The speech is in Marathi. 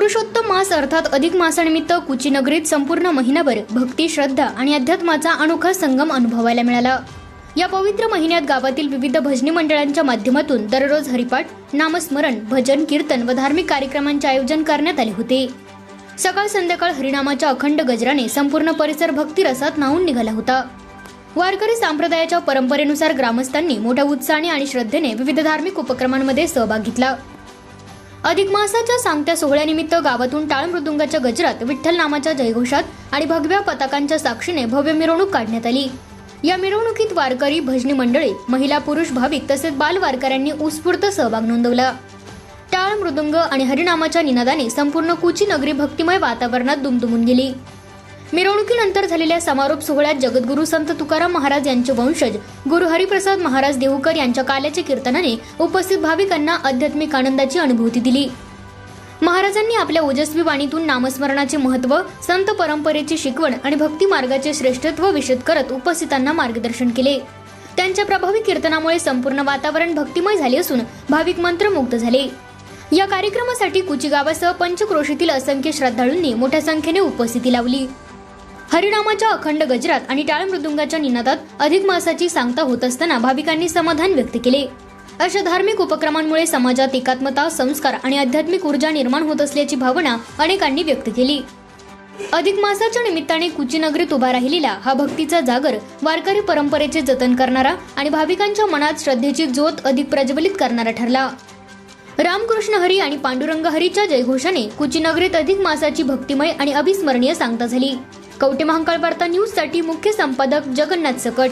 पुरुषोत्तम मास अर्थात अधिक मासानिमित्त कुचीनगरीत संपूर्ण महिनाभर भक्ती, श्रद्धा आणि अध्यात्माचा अनोखा संगम अनुभवायला मिळाला। या पवित्र महिन्यात गावातील विविध भजनी मंडळांच्या माध्यमातून दररोज हरिपाठ, नामस्मरण, भजन, कीर्तन व धार्मिक कार्यक्रमांचे आयोजन करण्यात आले होते। सकाळ संध्याकाळ हरिनामाच्या अखंड गजराने संपूर्ण परिसर भक्तिरसात न्हाऊन निघाला होता। वारकरी संप्रदायाच्या परंपरेनुसार ग्रामस्थांनी मोठ्या उत्साहाने आणि श्रद्धेने विविध धार्मिक उपक्रमांमध्ये सहभाग घेतला। अधिक मासाच्या सांगत्या सोहळ्यानिमित्त गावातून टाळ मृदुंगाच्या गजरात, विठ्ठल नामाच्या जयघोषात आणि भगव्या पताकांच्या साक्षीने भव्य मिरवणूक काढण्यात आली। या मिरवणुकीत वारकरी, भजनी मंडळी, महिला, पुरुष भाविक तसेच बाल वारकऱ्यांनी उत्स्फूर्त सहभाग नोंदवला। टाळ, मृदुंग आणि हरिनामाच्या निनादाने संपूर्ण कुचीनगरी भक्तिमय वातावरणात दुमदुमून गेली। मिरवणुकीनंतर झालेल्या समारोप सोहळ्यात जगद्गुरू संत तुकाराम महाराज यांचे वंशज गुरु हरिप्रसाद महाराज देहूकर यांच्या काल्याच्या कीर्तनाने उपस्थित भाविकांना आध्यात्मिक आनंदाची अनुभूती दिली। महाराजांनी आपल्या ओजस्वी वाणीतून नामस्मरणाचे महत्त्व, संत परंपरेची शिकवण आणि भक्ती मार्गाचे श्रेष्ठत्व विशद करत उपस्थितांना मार्गदर्शन केले। त्यांच्या प्रभावी कीर्तनामुळे संपूर्ण वातावरण भक्तिमय झाले असून भाविक मंत्रमुग्ध झाले। या कार्यक्रमासाठी कुची गावासह पंचक्रोशीतील असंख्य श्रद्धाळूंनी मोठ्या संख्येने उपस्थिती लावली। हरिनामाच्या अखंड गजरात आणि टाळ मृदुंगाच्या निनादात अधिक मासाची सांगता होत असताना भाविकांनी समाधान व्यक्त केले। अशा धार्मिक उपक्रमांमुळे समाजात एकात्मता, संस्कार आणि आध्यात्मिक ऊर्जा निर्माण होत असल्याची भावना अनेकांनी व्यक्त केली। अधिक मासाच्या निमित्ताने कुचीनगरीत उभा राहिलेला हा भक्तीचा जागर वारकरी परंपरेचे जतन करणारा आणि भाविकांच्या मनात श्रद्धेची ज्योत अधिक प्रज्वलित करणारा ठरला। रामकृष्ण हरी आणि पांडुरंग हरीच्या जयघोषाने कुचीनगरीत अधिक मासाची भक्तिमय आणि अविस्मरणीय सांगता झाली। कवठे महांकाळ वार्ता न्यूज साठी मुख्य संपादक जगन्नाथ सकट।